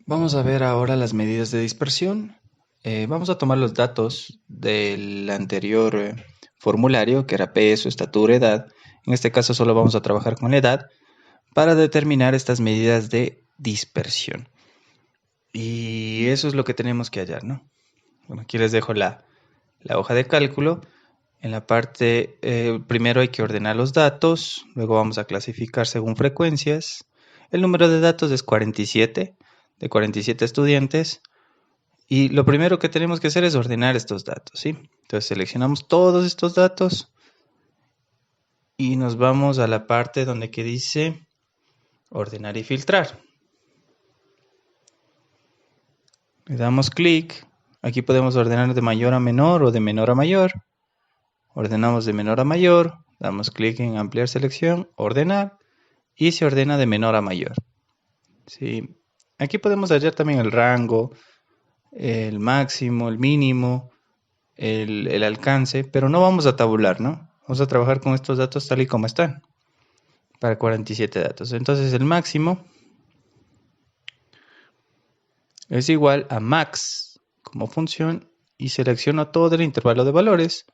Vamos a ver ahora las medidas de dispersión. Vamos a tomar los datos del anterior formulario, que era peso, estatura, edad. En este caso solo vamos a trabajar con la edad para determinar estas medidas de dispersión. Y eso es lo que tenemos que hallar, ¿no? Bueno, aquí les dejo la hoja de cálculo. En la parte, primero hay que ordenar los datos, luego vamos a clasificar según frecuencias. El número de datos es 47, de 47 estudiantes. Y lo primero que tenemos que hacer es ordenar estos datos, ¿sí? Entonces seleccionamos todos estos datos y nos vamos a la parte donde que dice ordenar y filtrar. Le damos clic. Aquí podemos ordenar de mayor a menor o de menor a mayor. Ordenamos de menor a mayor. Damos clic en ampliar selección, ordenar y se ordena de menor a mayor. ¿Sí? Aquí podemos hallar también el rango, el máximo, el mínimo, el alcance, pero no vamos a tabular, ¿no? Vamos a trabajar con estos datos tal y como están, para 47 datos. Entonces el máximo es igual a max como función y selecciono todo el intervalo de valores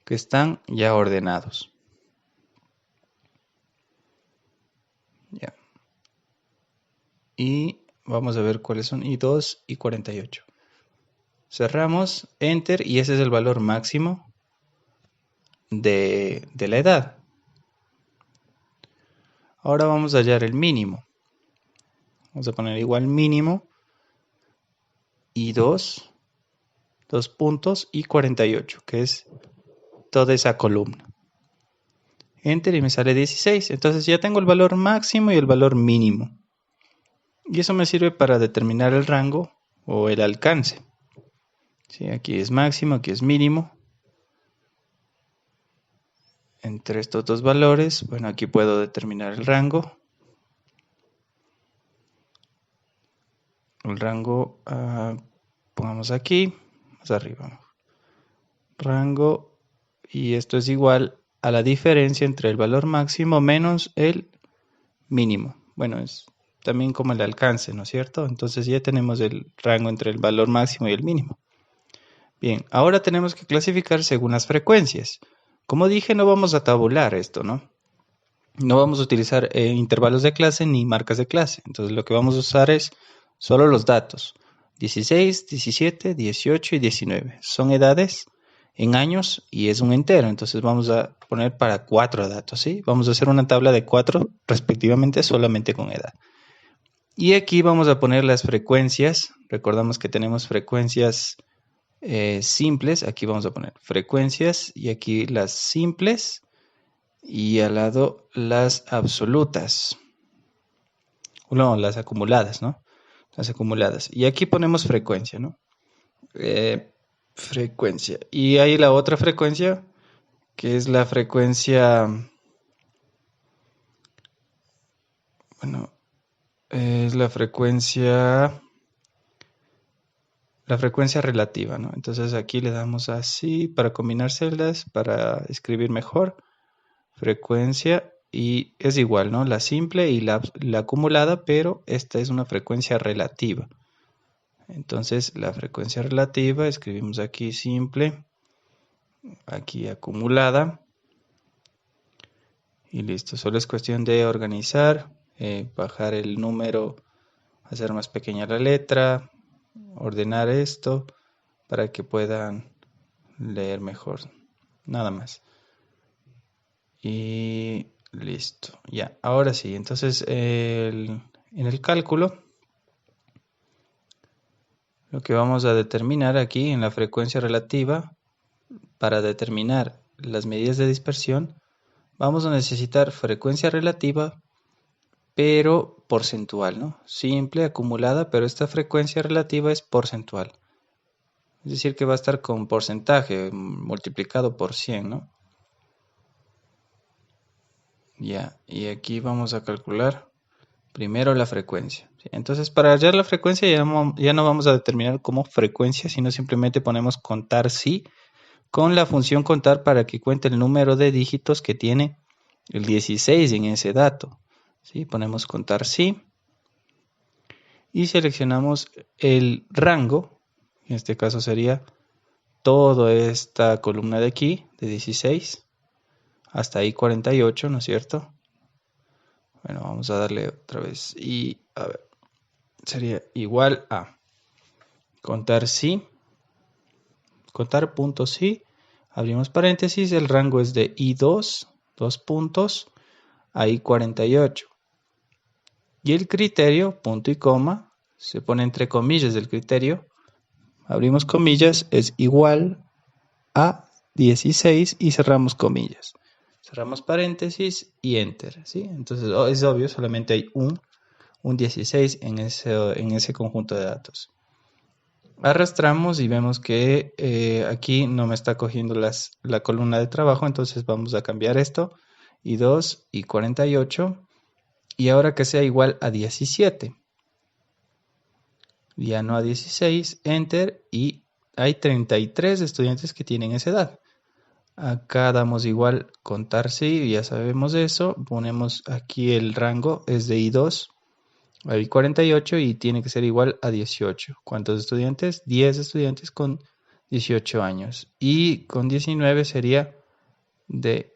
que están ya ordenados. Ya. Y vamos a ver cuáles son I2 y 48. Cerramos, enter y ese es el valor máximo de la edad. Ahora vamos a hallar el mínimo. Vamos a poner igual mínimo y 2 puntos y 48, que es toda esa columna. Enter y me sale 16. Entonces ya tengo el valor máximo y el valor mínimo. Y eso me sirve para determinar el rango o el alcance. ¿Sí? Aquí es máximo, aquí es mínimo. Entre estos dos valores, bueno, aquí puedo determinar el rango. El rango, pongamos aquí, más arriba. Rango, y esto es igual a la diferencia entre el valor máximo menos el mínimo. Bueno, es también como el alcance, ¿no es cierto? Entonces ya tenemos el rango entre el valor máximo y el mínimo. Bien, ahora tenemos que clasificar según las frecuencias. Como dije, no vamos a tabular esto, ¿no? No vamos a utilizar intervalos de clase ni marcas de clase. Entonces lo que vamos a usar es solo los datos. 16, 17, 18 y 19. Son edades en años y es un entero. Entonces vamos a poner para 4 datos, ¿sí? Vamos a hacer una tabla de 4 respectivamente solamente con edad. Y aquí vamos a poner las frecuencias. Recordamos que tenemos frecuencias simples. Aquí vamos a poner frecuencias y aquí las simples y al lado las absolutas. No, las acumuladas, ¿no? Las acumuladas. Y aquí ponemos frecuencia, ¿no? Frecuencia. Y hay la otra frecuencia, que es la frecuencia, bueno, es la frecuencia relativa, ¿no? Entonces aquí le damos así para combinar celdas, para escribir mejor. Frecuencia y es igual, ¿no? La simple y la acumulada, pero esta es una frecuencia relativa. Entonces la frecuencia relativa, escribimos aquí simple, aquí acumulada y listo. Solo es cuestión de organizar, bajar el número, hacer más pequeña la letra, ordenar esto para que puedan leer mejor. Nada más. Y listo. Ya, ahora sí. Entonces en el cálculo lo que vamos a determinar aquí en la frecuencia relativa para determinar las medidas de dispersión vamos a necesitar frecuencia relativa pero porcentual, ¿no? Simple, acumulada, pero esta frecuencia relativa es porcentual. Es decir, que va a estar con porcentaje multiplicado por 100, ¿no? Ya, y aquí vamos a calcular primero la frecuencia. ¿Sí? Entonces, para hallar la frecuencia ya no vamos a determinar como frecuencia, sino simplemente ponemos contar sí con la función contar para que cuente el número de dígitos que tiene el 16 en ese dato. ¿Sí? Ponemos contar sí. y seleccionamos el rango, en este caso sería toda esta columna de aquí, de 16 hasta ahí 48, ¿no es cierto? Bueno, vamos a darle otra vez y a ver, sería igual a contar sí, contar puntos sí, abrimos paréntesis, el rango es de I2, 2 puntos, ahí 48. Y el criterio, punto y coma, se pone entre comillas del criterio, abrimos comillas, es igual a 16 y cerramos comillas. Cerramos paréntesis y enter, ¿sí? Entonces es obvio, solamente hay un 16 en ese conjunto de datos. Arrastramos y vemos que aquí no me está cogiendo la columna de trabajo, entonces vamos a cambiar esto, y 2 y 48, y ahora que sea igual a 17. Ya no a 16, enter, y hay 33 estudiantes que tienen esa edad. Acá damos igual contar sí, ya sabemos eso, ponemos aquí el rango, es de I2, hay 48 y tiene que ser igual a 18. ¿Cuántos estudiantes? 10 estudiantes con 18 años. Y con 19 sería de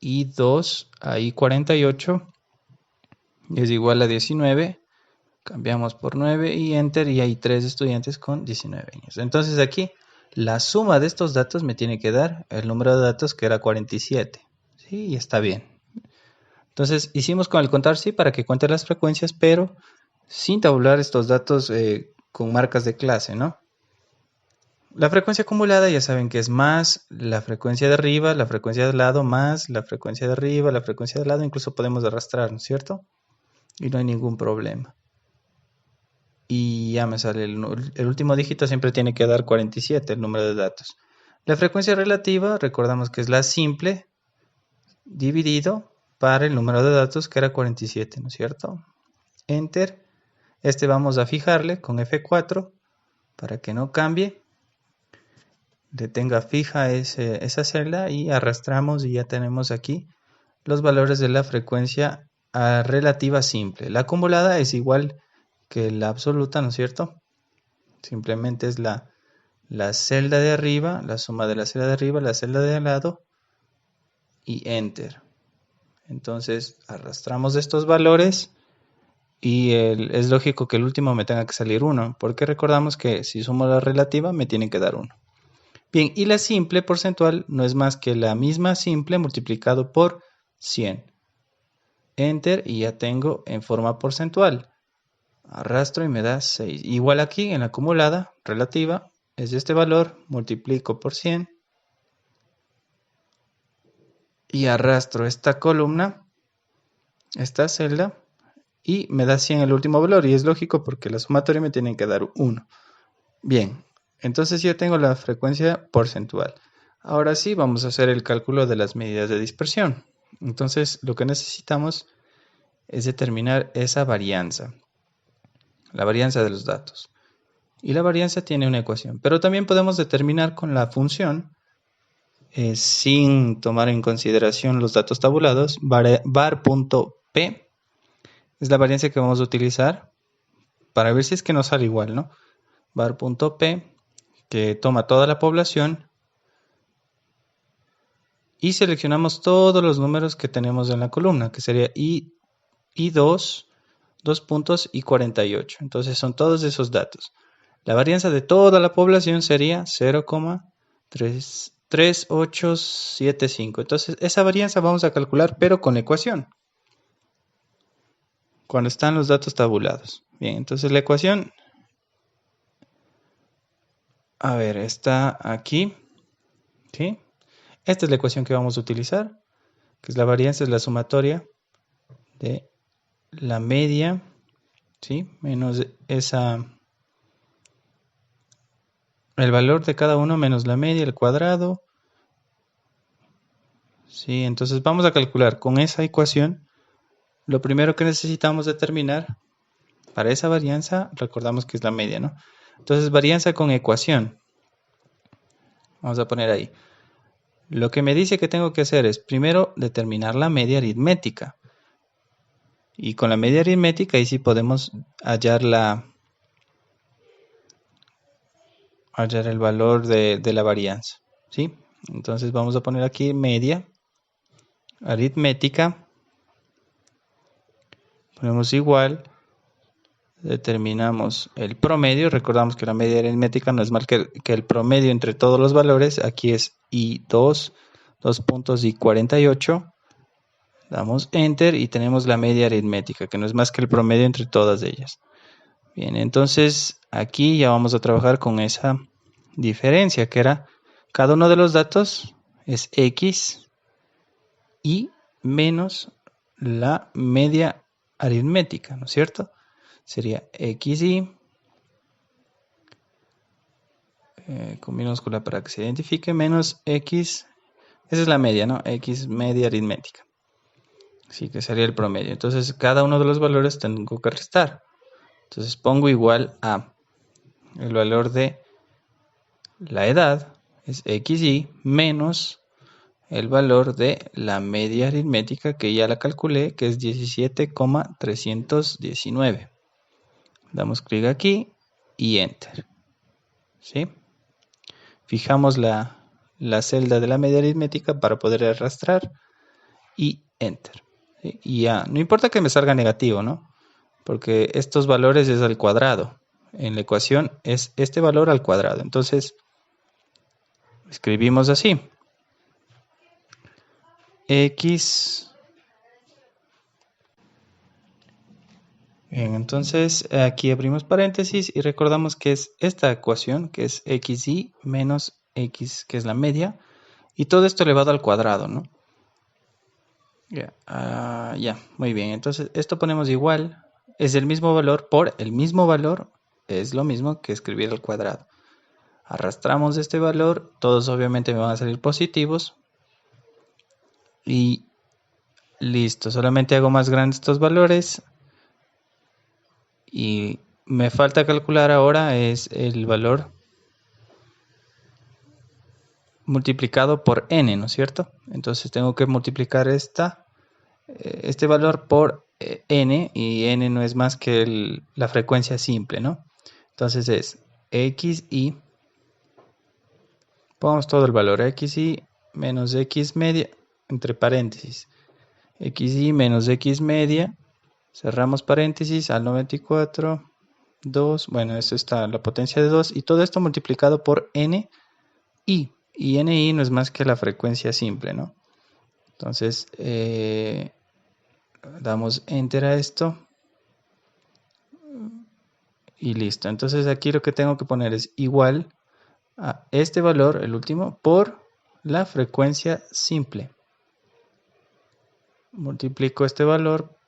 I2 a I48 es igual a 19. Cambiamos por 9 y enter y hay 3 estudiantes con 19 años. Entonces aquí la suma de estos datos me tiene que dar el número de datos que era 47. Sí, y está bien. Entonces hicimos con el contar sí para que cuente las frecuencias, pero sin tabular estos datos con marcas de clase, ¿no? La frecuencia acumulada ya saben que es más la frecuencia de arriba, la frecuencia de lado, más la frecuencia de arriba, la frecuencia de lado, incluso podemos arrastrar, ¿no es cierto? Y no hay ningún problema. Y ya me sale el último dígito, siempre tiene que dar 47, el número de datos. La frecuencia relativa, recordamos que es la simple dividido para el número de datos que era 47, ¿no es cierto? Enter. Este vamos a fijarle con F4 para que no cambie. Le tenga fija esa celda y arrastramos y ya tenemos aquí los valores de la frecuencia relativa simple. La acumulada es igual que la absoluta, ¿no es cierto? Simplemente es la celda de arriba, la suma de la celda de arriba, la celda de al lado y enter. Entonces arrastramos estos valores y es lógico que el último me tenga que salir 1, porque recordamos que si sumo la relativa me tiene que dar 1. Bien, y la simple porcentual no es más que la misma simple multiplicado por 100. Enter y ya tengo en forma porcentual. Arrastro y me da 6. Igual aquí en la acumulada relativa es este valor, multiplico por 100 y arrastro esta columna, esta celda, y me da 100 el último valor, y es lógico porque la sumatoria me tiene que dar 1. Bien, entonces yo tengo la frecuencia porcentual. Ahora sí vamos a hacer el cálculo de las medidas de dispersión. Entonces lo que necesitamos es determinar esa varianza, la varianza de los datos. Y la varianza tiene una ecuación, pero también podemos determinar con la función, sin tomar en consideración los datos tabulados, var.p es la varianza que vamos a utilizar para ver si es que nos sale igual, ¿no? var.p, que toma toda la población y seleccionamos todos los números que tenemos en la columna, que sería I2, 2 puntos y 48. Entonces son todos esos datos. La varianza de toda la población sería 0,3875. Entonces esa varianza vamos a calcular, pero con la ecuación, cuando están los datos tabulados. Bien, entonces la ecuación, a ver, está aquí, ¿sí? Esta es la ecuación que vamos a utilizar, que es la varianza, es la sumatoria de la media, ¿sí? Menos el valor de cada uno menos la media, el cuadrado. Sí, entonces vamos a calcular con esa ecuación. Lo primero que necesitamos determinar para esa varianza, recordamos que es la media, ¿no? Entonces, varianza con ecuación. Vamos a poner ahí. Lo que me dice que tengo que hacer es primero determinar la media aritmética. Y con la media aritmética ahí sí podemos hallar el valor de la varianza, ¿sí? Entonces vamos a poner aquí media aritmética. Ponemos igual. Determinamos el promedio. Recordamos que la media aritmética no es más que el promedio entre todos los valores. Aquí es I2, 2 puntos y 48. Damos Enter y tenemos la media aritmética, que no es más que el promedio entre todas ellas. Bien, entonces aquí ya vamos a trabajar con esa diferencia, que era cada uno de los datos es X y menos la media aritmética, ¿no es cierto? Sería XY, con minúscula para que se identifique, menos X, esa es la media, ¿no? X media aritmética. Así que sería el promedio. Entonces cada uno de los valores tengo que restar. Entonces pongo igual a el valor de la edad, es XY, menos el valor de la media aritmética, que ya la calculé, que es 17,319. Damos clic aquí y Enter. ¿Sí? Fijamos la celda de la media aritmética para poder arrastrar y Enter. ¿Sí? Y ya, no importa que me salga negativo, ¿no? Porque estos valores es al cuadrado. En la ecuación es este valor al cuadrado. Entonces, escribimos así. X. Bien, entonces aquí abrimos paréntesis y recordamos que es esta ecuación, que es XY menos X, que es la media, y todo esto elevado al cuadrado, ¿no? Ya, muy bien. Entonces esto ponemos igual, es el mismo valor por el mismo valor, es lo mismo que escribir al cuadrado. Arrastramos este valor, todos obviamente me van a salir positivos. Y listo, solamente hago más grandes estos valores. Y me falta calcular ahora es el valor multiplicado por n, ¿no es cierto? Entonces tengo que multiplicar este valor por n, y n no es más que la frecuencia simple, ¿no? Entonces es xy, pongamos todo el valor, xy menos x media, entre paréntesis, xy menos x media, cerramos paréntesis al 94, 2, bueno, esto está la potencia de 2, y todo esto multiplicado por ni, y ni no es más que la frecuencia simple, ¿no? Entonces, damos Enter a esto y listo. Entonces aquí lo que tengo que poner es igual a este valor, el último, por la frecuencia simple. Multiplico este valor,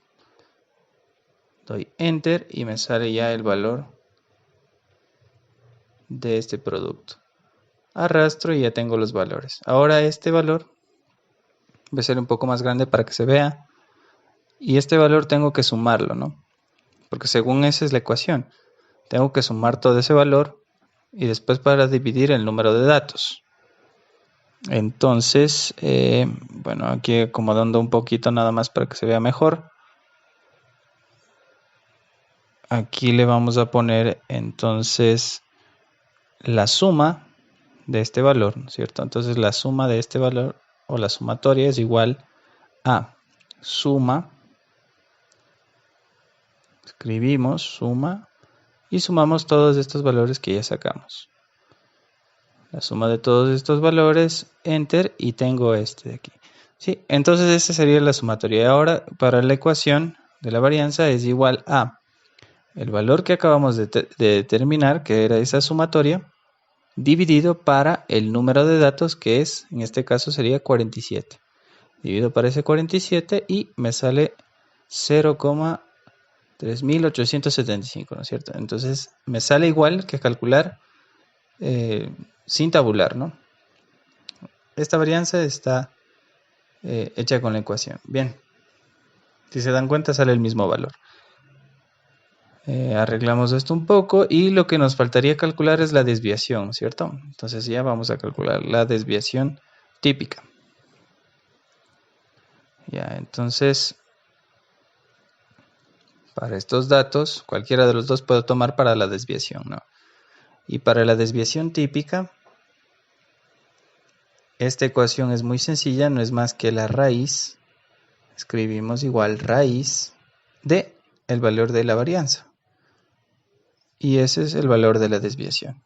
doy Enter y me sale ya el valor de este producto. Arrastro y ya tengo los valores. Ahora este valor voy a hacer un poco más grande para que se vea. Y este valor tengo que sumarlo, ¿no? Porque según esa es la ecuación. Tengo que sumar todo ese valor y después para dividir el número de datos. Entonces, bueno, aquí acomodando un poquito nada más para que se vea mejor. Aquí le vamos a poner entonces la suma de este valor, ¿no es cierto? Entonces la suma de este valor o la sumatoria es igual a suma. Escribimos suma y sumamos todos estos valores que ya sacamos. La suma de todos estos valores, Enter, y tengo este de aquí. ¿Sí? Entonces esta sería la sumatoria. Ahora para la ecuación de la varianza es igual a el valor que acabamos de determinar, que era esa sumatoria, dividido para el número de datos, que es, en este caso sería 47. Divido para ese 47 y me sale 0,3875, ¿no es cierto? Entonces me sale igual que calcular sin tabular, ¿no? Esta varianza está hecha con la ecuación. Bien, si se dan cuenta sale el mismo valor. Arreglamos esto un poco y lo que nos faltaría calcular es la desviación, ¿cierto? Entonces ya vamos a calcular la desviación típica. Ya, entonces Para estos datos, cualquiera de los dos puedo tomar para la desviación, ¿no? Y para la desviación típica, esta ecuación es muy sencilla, no es más que la raíz. Escribimos igual raíz de el valor de la varianza. Y ese es el valor de la desviación.